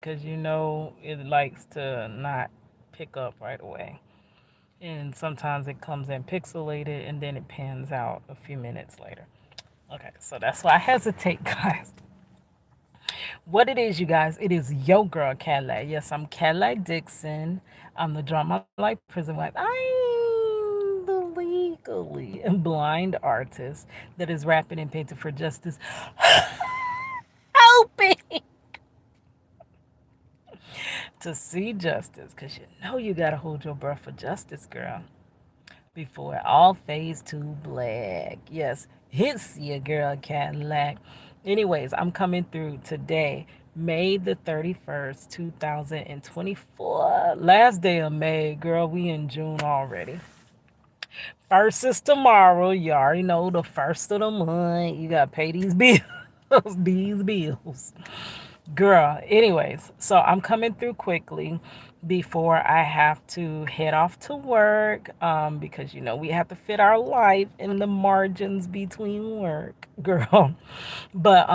because it likes to not pick up right away. And sometimes it comes in pixelated and then it pans out a few minutes later. Okay, so that's why I hesitate, guys. What it is, you guys, it is yo girl Cadillac. Yes, I'm Cadillac Dixon. I'm the Drama Life Prison Wife. I'm the legally blind artist that is rapping and painting for justice. Hoping to see justice, because you gotta hold your breath for justice, girl, before it all fades to black. Yes, hits your girl Cadillac. Anyways, I'm coming through today, May the 31st, 2024. Last day of May, girl, we in June already. First is tomorrow. You already know the first of the month. You got to pay these bills. These bills. Girl, anyways, so I'm coming through quickly before I have to head off to work, because we have to fit our life in the margins between work, girl. But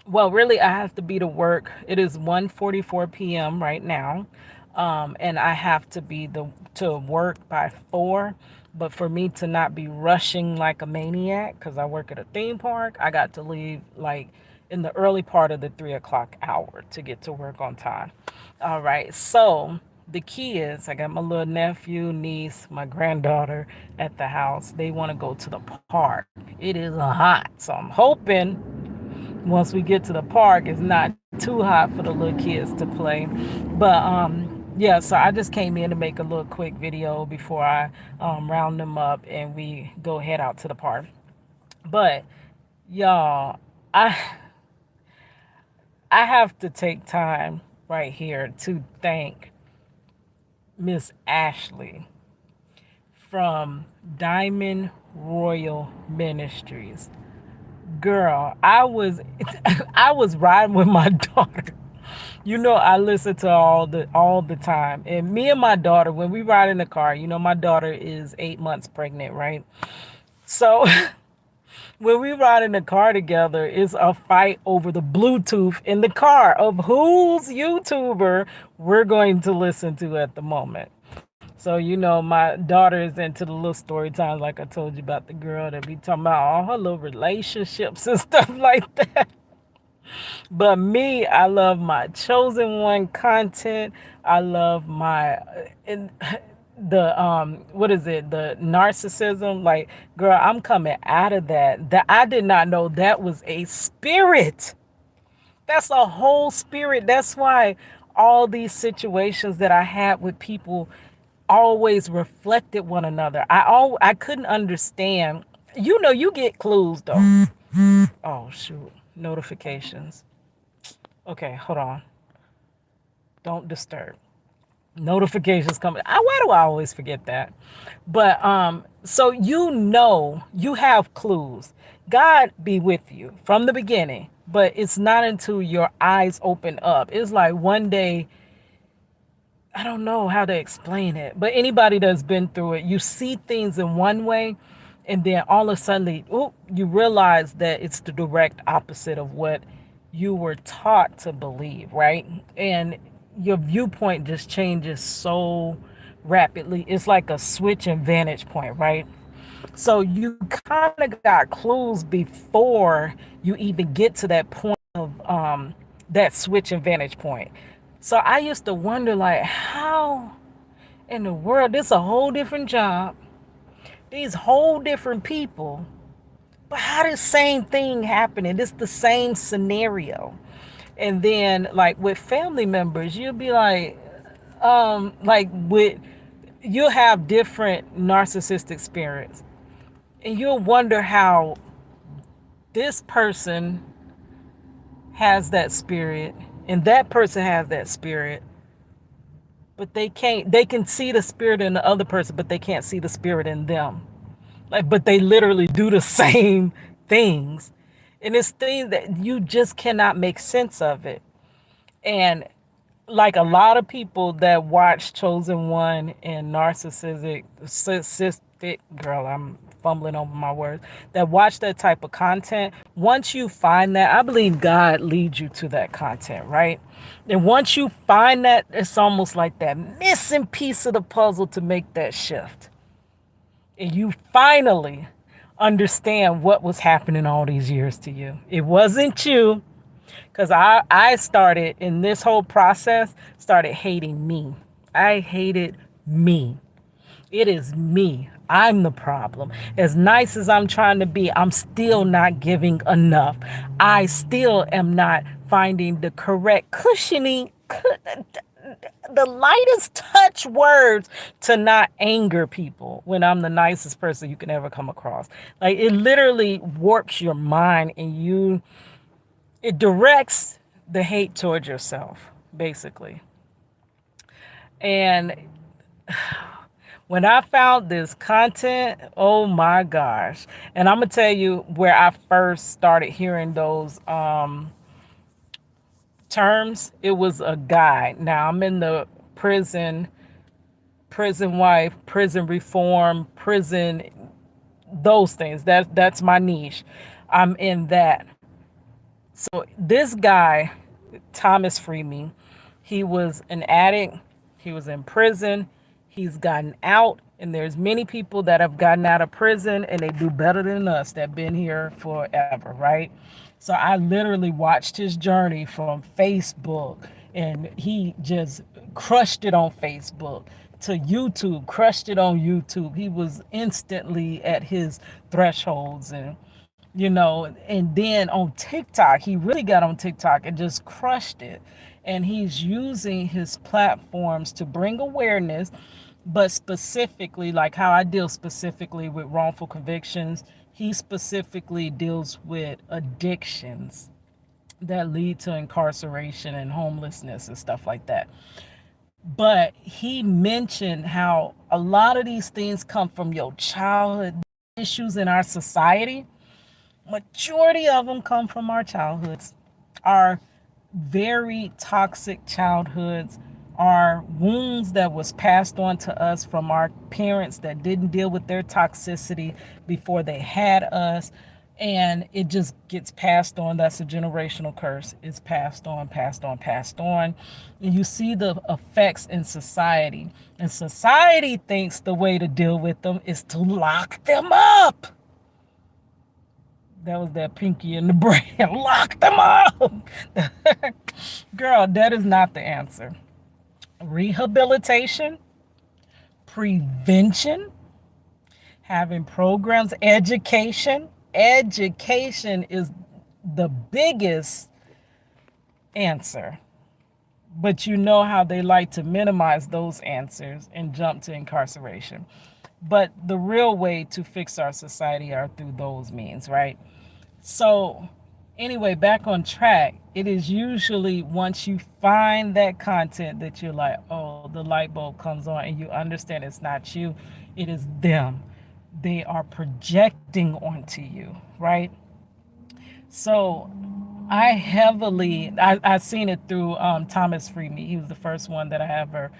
well, really, I have to be to work. It is 1:44 p.m. right now, and I have to be to work by 4. But for me to not be rushing like a maniac, because I work at a theme park, I got to leave like in the early part of the 3 o'clock hour to get to work on time. All right, so the key is I got my little nephew, niece, my granddaughter at the house. They want to go to the park. It is hot, so I'm hoping once we get to the park, it's not too hot for the little kids to play. But yeah, so I just came in to make a little quick video before I round them up and we go head out to the park. But y'all, I I have to take time right here to thank Miss Ashley from Diamond Royal Ministries. Girl, I was I was riding with my daughter. I listen to all the time. And me and my daughter, when we ride in the car, my daughter is 8 months pregnant, right? So when we ride in the car together, it's a fight over the Bluetooth in the car of whose YouTuber we're going to listen to at the moment. So, my daughter is into the little story times, like I told you about the girl that be talking about all her little relationships and stuff like that. But me, I love my chosen one content. I love my and the what is it? The narcissism. Like, girl, I'm coming out of that. That I did not know that was a spirit. That's a whole spirit. That's why all these situations that I had with people always reflected one another. I couldn't understand. You get clues though. Oh shoot, notifications. Okay, hold on. Don't disturb. Notifications coming. Why do I always forget that? But so you have clues. God be with you from the beginning, but it's not until your eyes open up. It's like one day, I don't know how to explain it, but anybody that's been through it, you see things in one way, and then all of a sudden, you realize that it's the direct opposite of what you were taught to believe, right? And your viewpoint just changes so rapidly. It's like a switch in vantage point, right? So you kind of got clues before you even get to that point of that switch in vantage point. So I used to wonder, like, how in the world, this a whole different job, these whole different people, but how the same thing happening? It's the same scenario. And then like with family members, you'll be like with you'll have different narcissistic spirits. And you'll wonder how this person has that spirit and that person has that spirit, but they can see the spirit in the other person, but they can't see the spirit in them. Like, but they literally do the same things. And it's things that you just cannot make sense of it. And like a lot of people that watch Chosen One and narcissistic girl, I'm fumbling over my words, that watch that type of content, once you find that, I believe God leads you to that content, right? And once you find that, it's almost like that missing piece of the puzzle to make that shift. And you finally understand what was happening all these years to you. It wasn't you, because I started in this whole process, started hating me. I hated me. It is me. I'm the problem. As nice as I'm trying to be, I'm still not giving enough. I still am not finding the correct cushioning, the lightest touch words to not anger people when I'm the nicest person you can ever come across. Like, it literally warps your mind, and it directs the hate towards yourself, basically. And when I found this content, oh my gosh. And I'm going to tell you where I first started hearing those terms. It was a guy. Now, I'm in the prison wife, prison reform, prison, those things. That's my niche. I'm in that. So this guy, Thomas Freeman, he was an addict. He was in prison. He's gotten out, and there's many people that have gotten out of prison and they do better than us that been here forever, right? So I literally watched his journey from Facebook, and he just crushed it on Facebook, to YouTube, crushed it on YouTube. He was instantly at his thresholds, and then on TikTok, he really got on TikTok and just crushed it. And he's using his platforms to bring awareness, but specifically, like how I deal specifically with wrongful convictions, he specifically deals with addictions that lead to incarceration and homelessness and stuff like that. But he mentioned how a lot of these things come from your childhood issues in our society. Majority of them come from our childhoods, our very toxic childhoods, our wounds that was passed on to us from our parents that didn't deal with their toxicity before they had us. And it just gets passed on. That's a generational curse. It's passed on, passed on, passed on. And you see the effects in society. And society thinks the way to deal with them is to lock them up. That was that Pinky and the Brain. Lock them up. Girl, that is not the answer. Rehabilitation, prevention, having programs, education. Education is the biggest answer. But you know how they like to minimize those answers and jump to incarceration. But the real way to fix our society are through those means, right? So anyway, back on track, it is usually once you find that content that you're like, oh, the light bulb comes on and you understand it's not you, it is them. They are projecting onto you, right? So I seen it through Thomas Freeman. He was the first one that I ever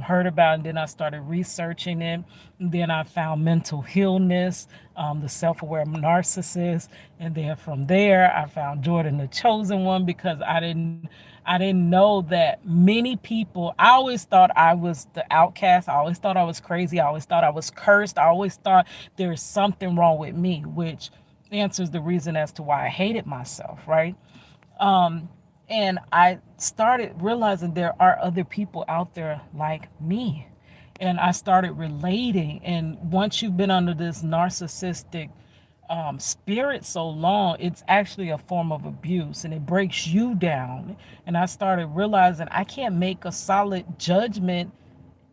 heard about, and then I started researching it. And then I found mental illness, the self-aware narcissist, and then from there I found Jordan the Chosen One, because I didn't know that many people. I always thought I was the outcast. I always thought I was crazy. I always thought I was cursed. I always thought there's something wrong with me, which answers the reason as to why I hated myself, right? And I started realizing there are other people out there like me. And I started relating. And once you've been under this narcissistic spirit so long, it's actually a form of abuse, and it breaks you down. And I started realizing I can't make a solid judgment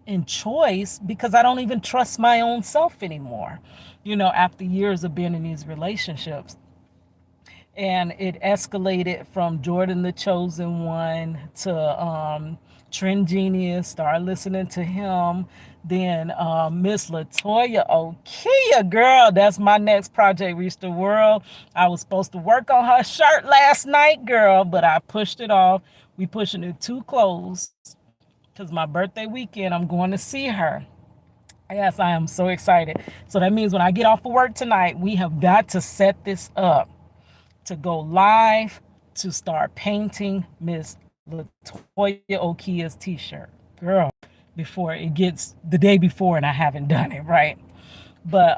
and choice because I don't even trust my own self anymore, after years of being in these relationships. And it escalated from Jordan the Chosen One to Trend Genius. Started listening to him. Then Miss Latoya Okia, girl, that's my next project, Reach the World. I was supposed to work on her shirt last night, girl, but I pushed it off. We pushing it too close because my birthday weekend, I'm going to see her. Yes, I am so excited. So that means when I get off of work tonight, we have got to set this up to go live to start painting Miss Latoya Okia's t-shirt. Girl, before it gets the day before and I haven't done it, right? But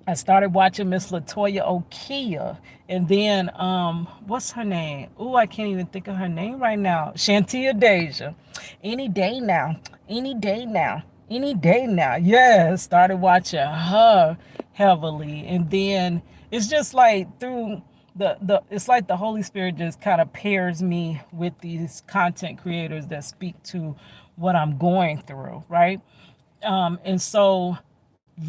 I started watching Miss Latoya Okia, and then what's her name? Ooh, I can't even think of her name right now. Shantia Deja. Any day now. Any day now. Any day now. Yeah, started watching her heavily, and then it's just like through the it's like the Holy Spirit just kind of pairs me with these content creators that speak to what I'm going through, right? And so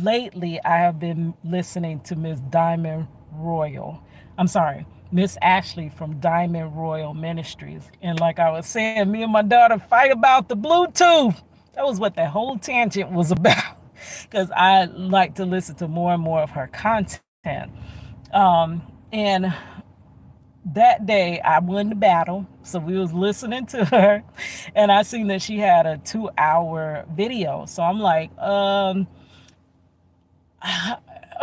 lately I have been listening to Miss Diamond Royal. I'm sorry, Miss Ashley from Diamond Royal Ministries. And like I was saying, me and my daughter fight about the Bluetooth. That was what that whole tangent was about. Because I like to listen to more and more of her content. And that day I won the battle. So we was listening to her and I seen that she had a 2-hour video. So I'm like,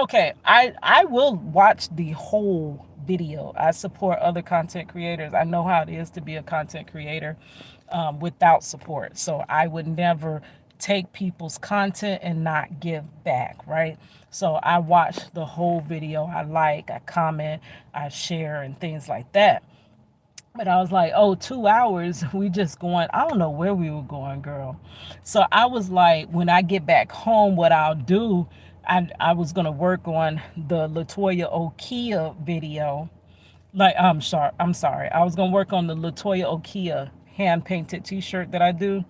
okay, I will watch the whole video. I support other content creators. I know how it is to be a content creator without support. So I would never take people's content and not give back, right? So I watch the whole video. I comment, I share, and things like that. But I was like, oh, 2 hours, we just going, I don't know where we were going, girl. So I was like, when I get back home, what I'll do, I was going to work on the Latoya Okia video. Like, I'm sorry. I was going to work on the Latoya Okia hand painted t-shirt that I do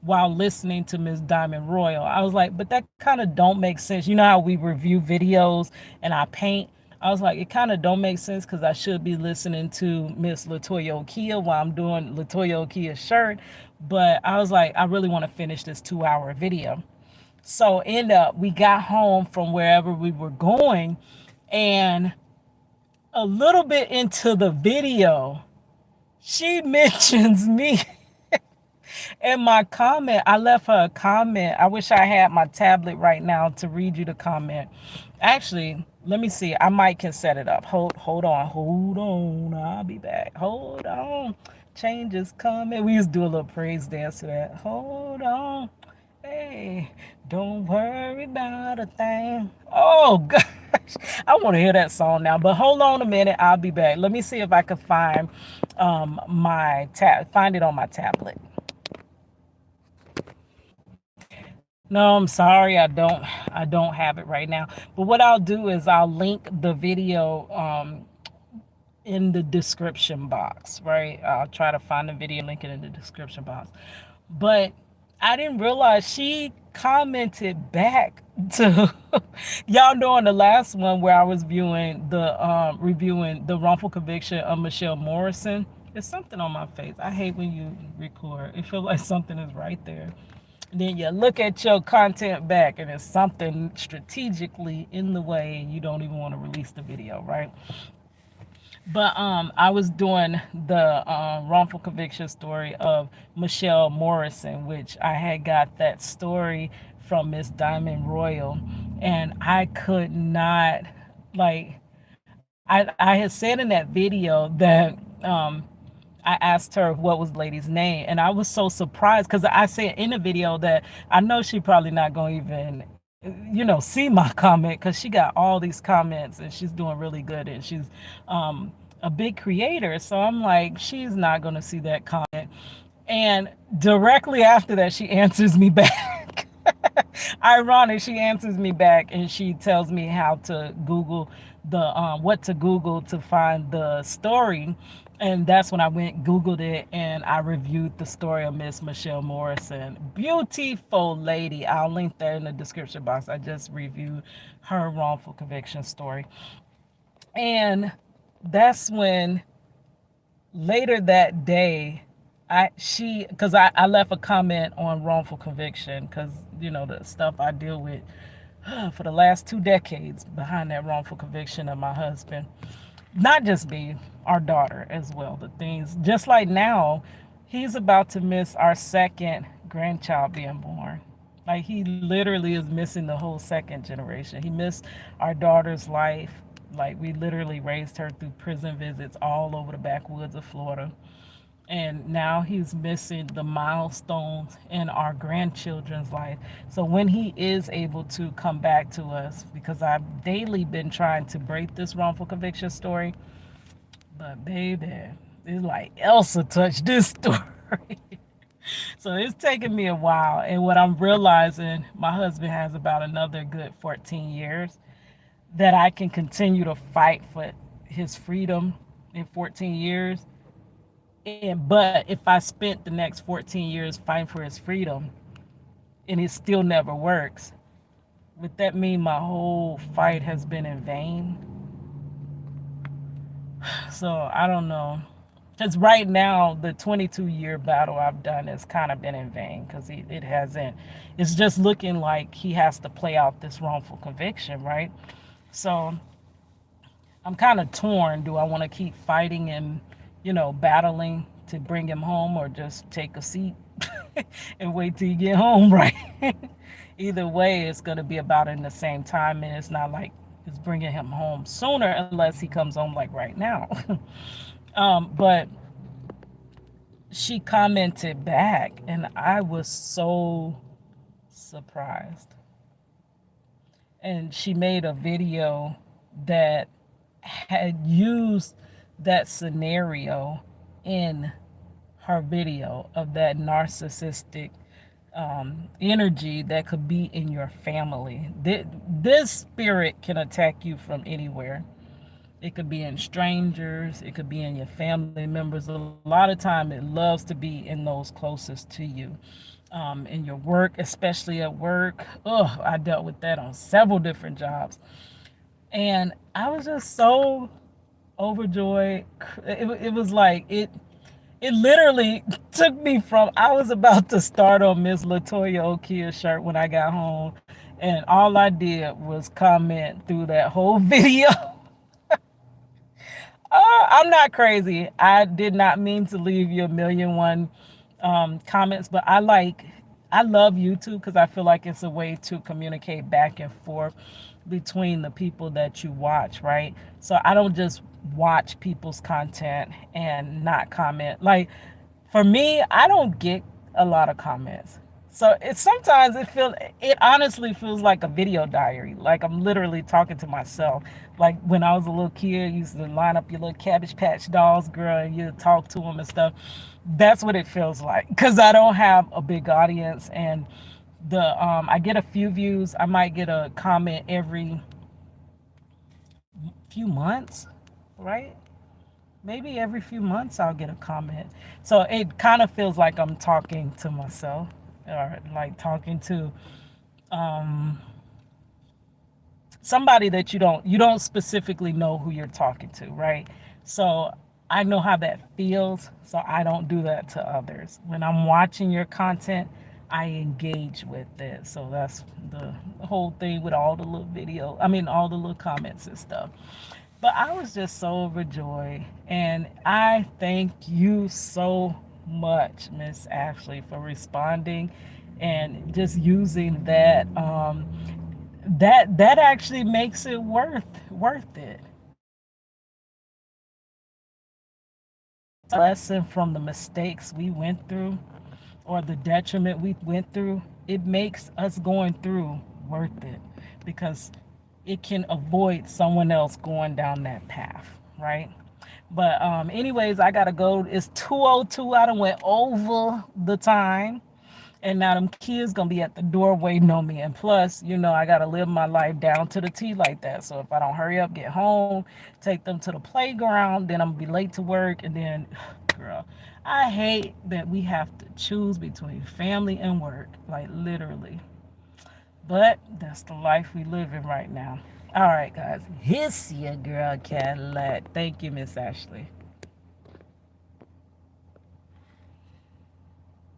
while listening to Miss Diamond Royal. I was like, but that kind of don't make sense. You know how we review videos and I paint? I was like, it kind of don't make sense because I should be listening to Miss Latoya Okia while I'm doing Latoya Okia's shirt. But I was like, I really want to finish this 2-hour video. So we got home from wherever we were going, and a little bit into the video, she mentions me. In my comment, I left her a comment. I wish I had my tablet right now to read you the comment. Actually, let me see. I might can set it up. Hold on. I'll be back. Hold on. Change is coming. We used to do a little praise dance to that. Hold on. Hey, don't worry about a thing. Oh gosh, I want to hear that song now. But hold on a minute. I'll be back. Let me see if I can find find it on my tablet. No, I'm sorry, I don't have it right now. But what I'll do is I'll link the video in the description box, right? I'll try to find the video, link it in the description box. But I didn't realize she commented back to y'all know in the last one where I was viewing the reviewing the wrongful conviction of Michelle Morrison. There's something on my face. I hate when you record. It feels like something is right there. Then you look at your content back and it's something strategically in the way and you don't even want to release the video, right? But I was doing the wrongful conviction story of Michelle Morrison, which I had got that story from Miss Diamond Royal, and I could not, like, I had said in that video that I asked her what was the lady's name, and I was so surprised because I said in the video that I know she probably not gonna even, see my comment because she got all these comments and she's doing really good and she's a big creator. So I'm like, she's not gonna see that comment. And directly after that, she answers me back. Ironic, she answers me back and she tells me how to Google what to Google to find the story. And that's when I went Googled it and I reviewed the story of Miss Michelle Morrison. Beautiful lady. I'll link that in the description box. I just reviewed her wrongful conviction story. And that's when later that day I left a comment on wrongful conviction because the stuff I deal with for the last 2 decades behind that wrongful conviction of my husband. Not just me, our daughter as well. The things, just like now, he's about to miss our second grandchild being born. Like he literally is missing the whole second generation. He missed our daughter's life. Like we literally raised her through prison visits all over the backwoods of Florida. And now he's missing the milestones in our grandchildren's life. So when he is able to come back to us, because I've daily been trying to break this wrongful conviction story, but baby, it's like Elsa touched this story. So it's taken me a while. And what I'm realizing, my husband has about another good 14 years that I can continue to fight for his freedom in 14 years. And but if I spent the next 14 years fighting for his freedom and it still never works, would that mean my whole fight has been in vain? So I don't know. Because right now, the 22-year battle I've done has kind of been in vain because it hasn't. It's just looking like he has to play out this wrongful conviction, right? So I'm kind of torn. Do I want to keep fighting and, battling to bring him home, or just take a seat and wait till you get home, right? Either way, it's going to be about in the same time, and it's not like it's bringing him home sooner unless he comes home like right now. But she commented back, and I was so surprised. And she made a video that had used that scenario in her video of that narcissistic energy that could be in your family. This spirit can attack you from anywhere. It could be in strangers. It could be in your family members. A lot of time it loves to be in those closest to you. In your work, especially at work. Oh, I dealt with that on several different jobs. And I was just so overjoyed. It was like, it literally took me from, I was about to start on Miss Latoya Okia's shirt when I got home. And all I did was comment through that whole video. I'm not crazy. I did not mean to leave you a million one comments, but I love YouTube because I feel like it's a way to communicate back and forth between the people that you watch, right? So I don't just watch people's content and not comment. Like for me, I don't get a lot of comments. So sometimes it honestly feels like a video diary. Like I'm literally talking to myself. Like when I was a little kid, you used to line up your little Cabbage Patch dolls, girl, and you talk to them and stuff. That's what it feels like because I don't have a big audience, and I get a few views. I might get a comment every few months, right? Maybe every few months I'll get a comment. So it kind of feels like I'm talking to myself, or like talking to somebody that you don't specifically know who you're talking to, right? So I know how that feels, so I don't do that to others. When I'm watching your content, I engage with it. So that's the whole thing with all the little all the little comments and stuff. But I was just so overjoyed, and I thank you so much, Miss Ashley, for responding and just using that. That actually makes it worth it. A lesson from the mistakes we went through or the detriment we went through, it makes us going through worth it because it can avoid someone else going down that path, right? But anyways, I gotta go. It's 2:02. I done went over the time. And now them kids gonna be at the door waiting on me. And plus, I gotta live my life down to the T like that. So if I don't hurry up, get home, take them to the playground, then I'm gonna be late to work. And then, girl, I hate that we have to choose between family and work, like literally. But that's the life we live in right now. All right, guys. Here's your girl Cadillac. Thank you, Miss Ashley.